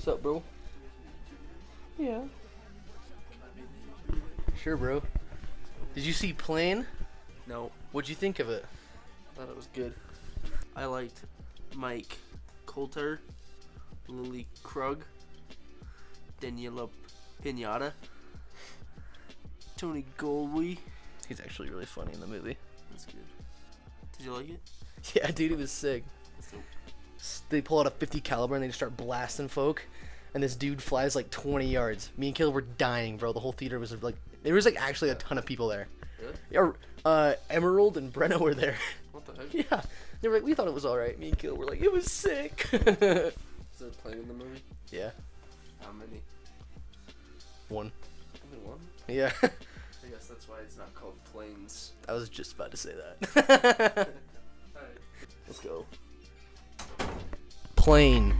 What's up, bro? Yeah. Sure, bro. Did you see Plane? No. What'd you think of it? I thought it was good. I liked Mike Colter, Lily Krug, Daniela Pinata, Tony Goldwyn. He's actually really funny in the movie. That's good. Did you like it? Yeah, dude, he was sick. So, They pull out a 50 caliber and they just start blasting folk, and this dude flies like 20 yards. Me and Caleb were dying, bro. The whole theater was like, there was like actually a ton of people there. really? Yeah, Emerald and Brenna were there. What the heck? Yeah, they were like, we thought it was all right. Me and Caleb were like, it was sick. Is there playing in the movie? Yeah, How many? one. Only one? Yeah, I guess that's why it's not called Planes. I was just about to say that. Alright. Let's go. Plane.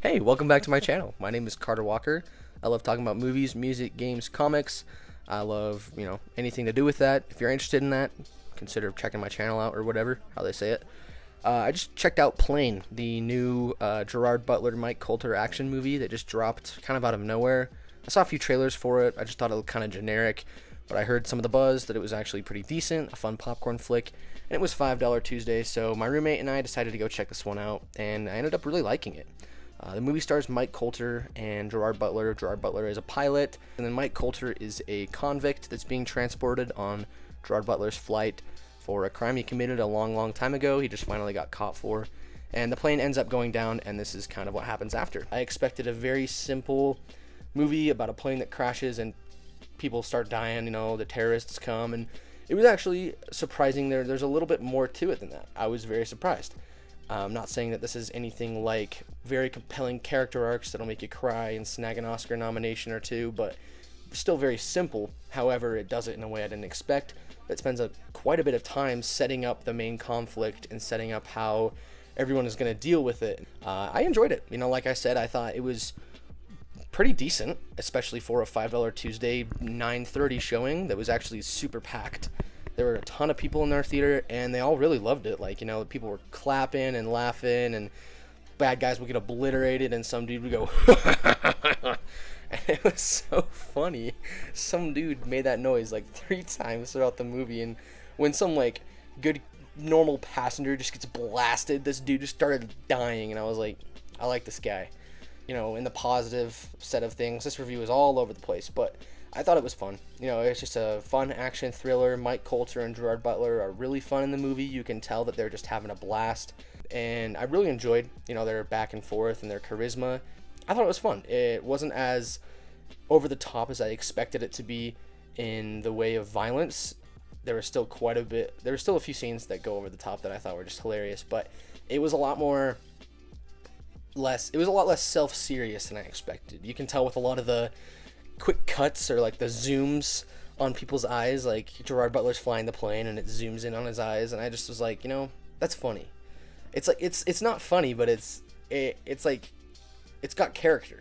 Hey, welcome back to my channel. My name is Carter Walker. I love talking about movies, music, games, comics. I love, anything to do with that. If you're interested in that, consider checking my channel out or whatever, how they say it. I just checked out Plane, the new Gerard Butler, Mike Colter action movie that just dropped kind of out of nowhere. I saw a few trailers for it. I just thought it looked kind of generic, but I heard some of the buzz that it was actually pretty decent, a fun popcorn flick, and it was $5 Tuesday, so my roommate and I decided to go check this one out, and I ended up really liking it. The movie stars Mike Colter and Gerard Butler. Gerard Butler is a pilot, and then Mike Colter is a convict that's being transported on Gerard Butler's flight for a crime he committed a long, long time ago. He just finally got caught for, and the plane ends up going down, and this is kind of what happens after. I expected a very simple movie about a plane that crashes and people start dying, the terrorists come, and it was actually surprising. There's a little bit more to it than that. I was very surprised. I'm not saying that this is anything like very compelling character arcs that'll make you cry and snag an Oscar nomination or two, but still very simple. However, it does it in a way I didn't expect. It spends quite a bit of time setting up the main conflict and setting up how everyone is going to deal with it. I enjoyed it. Like I said, I thought it was pretty decent, especially for a $5 Tuesday 9:30 showing that was actually super packed. There were a ton of people in our theater, and they all really loved it. People were clapping and laughing, and bad guys would get obliterated, and some dude would go, and it was so funny. Some dude made that noise like 3 times throughout the movie, and when some good normal passenger just gets blasted, this dude just started dying, and I was like, I like this guy. In the positive set of things, this review is all over the place, but I thought it was fun. It's just a fun action thriller. Mike Colter and Gerard Butler are really fun in the movie. You can tell that they're just having a blast, and I really enjoyed, their back and forth and their charisma. I thought it was fun. It wasn't as over the top as I expected it to be in the way of violence. There was still a few scenes that go over the top that I thought were just hilarious, but it was a lot less self-serious than I expected. You can tell with a lot of the quick cuts or the zooms on people's eyes, like Gerard Butler's flying the plane and it zooms in on his eyes, and I just was like, that's funny. It's not funny, but it's got character.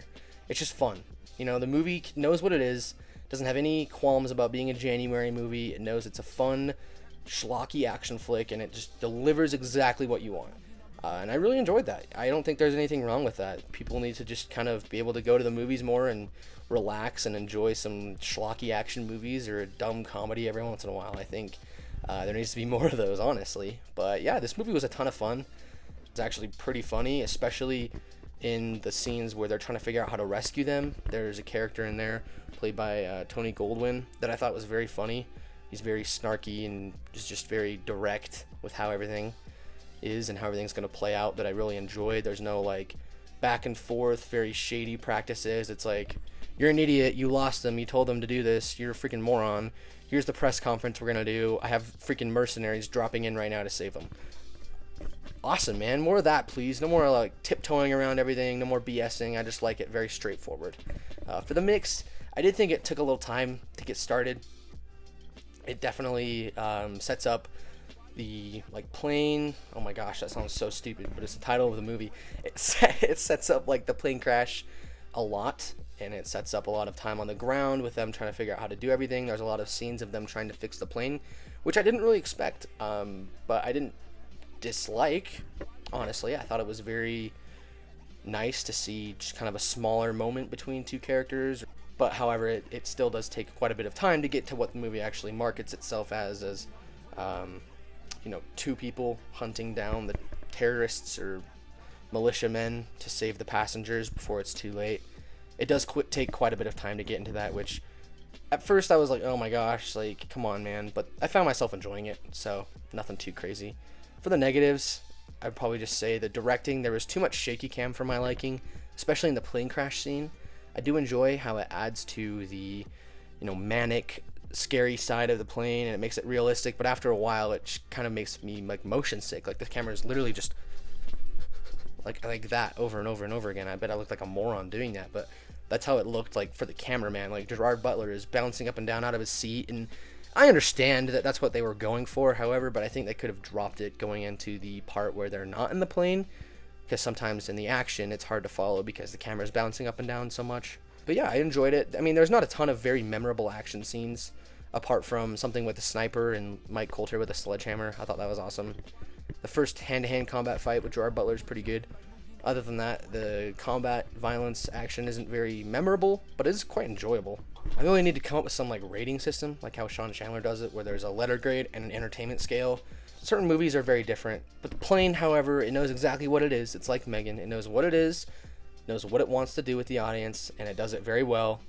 It's just fun. The movie knows what it is, doesn't have any qualms about being a January movie. It knows it's a fun, schlocky action flick, and it just delivers exactly what you want. And I really enjoyed that. I don't think there's anything wrong with that. People need to just kind of be able to go to the movies more and relax and enjoy some schlocky action movies or a dumb comedy every once in a while. I think there needs to be more of those, honestly. But yeah, this movie was a ton of fun. It's actually pretty funny, especially in the scenes where they're trying to figure out how to rescue them. There's a character in there played by Tony Goldwyn that I thought was very funny. He's very snarky and is just very direct with how everything is and how everything's going to play out, that I really enjoyed. There's no back and forth, very shady practices. It's like, you're an idiot, you lost them, you told them to do this, you're a freaking moron, here's the press conference we're going to do, I have freaking mercenaries dropping in right now to save them. Awesome, man. More of that, please. No more tiptoeing around everything, no more BSing. I just like it very straightforward. For the mix, I did think it took a little time to get started. It definitely sets up the plane. Oh my gosh, that sounds so stupid, but it's the title of the movie. It sets up the plane crash a lot, and it sets up a lot of time on the ground with them trying to figure out how to do everything. There's a lot of scenes of them trying to fix the plane, which I didn't really expect, but I didn't dislike. Honestly, I thought it was very nice to see just kind of a smaller moment between two characters. But however, it still does take quite a bit of time to get to what the movie actually markets itself as two people hunting down the terrorists or militiamen to save the passengers before it's too late. It does take quite a bit of time to get into that, which at first I was like, oh my gosh, like, come on, man. But I found myself enjoying it, so nothing too crazy. For the negatives, I'd probably just say the directing, there was too much shaky cam for my liking, especially in the plane crash scene. I do enjoy how it adds to the, manic, scary side of the plane, and it makes it realistic, but after a while it kind of makes me like motion sick. Like the camera is literally just like that over and over and over again. I bet I looked like a moron doing that, but that's how it looked like for the cameraman. Like Gerard Butler is bouncing up and down out of his seat, and I understand that that's what they were going for, however, but I think they could have dropped it going into the part where they're not in the plane, because sometimes in the action it's hard to follow because the camera's bouncing up and down so much. But yeah, I enjoyed it. I mean, there's not a ton of very memorable action scenes apart from something with the sniper and Mike Colter with a sledgehammer. I thought that was awesome. The first hand-to-hand combat fight with Gerard Butler is pretty good. Other than that, the combat, violence, action isn't very memorable, but it is quite enjoyable. I really need to come up with some rating system, like how Sean Chandler does it, where there's a letter grade and an entertainment scale. Certain movies are very different, but The Plane, however, it knows exactly what it is. It's like Megan. It knows what it is, knows what it wants to do with the audience, and it does it very well.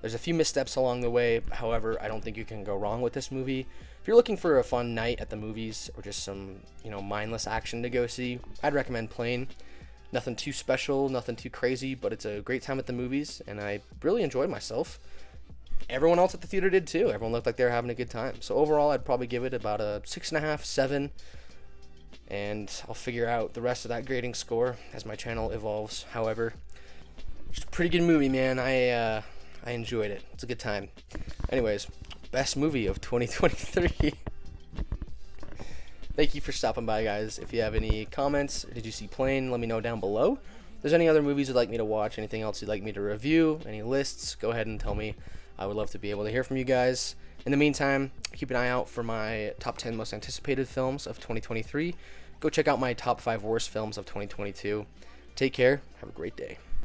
There's a few missteps along the way, however, I don't think you can go wrong with this movie. If you're looking for a fun night at the movies or just some, mindless action to go see, I'd recommend Plane. Nothing too special, nothing too crazy, but it's a great time at the movies, and I really enjoyed myself. Everyone else at the theater did too. Everyone looked like they were having a good time. So overall, I'd probably give it about a 6.5, 7, and I'll figure out the rest of that grading score as my channel evolves. However, it's a pretty good movie, man. I enjoyed it. It's a good time. Anyways, best movie of 2023. Thank you for stopping by, guys. If you have any comments, or did you see Plane, let me know down below. If there's any other movies you'd like me to watch, anything else you'd like me to review, any lists, go ahead and tell me. I would love to be able to hear from you guys. In the meantime, keep an eye out for my top 10 most anticipated films of 2023. Go check out my top 5 worst films of 2022. Take care. Have a great day.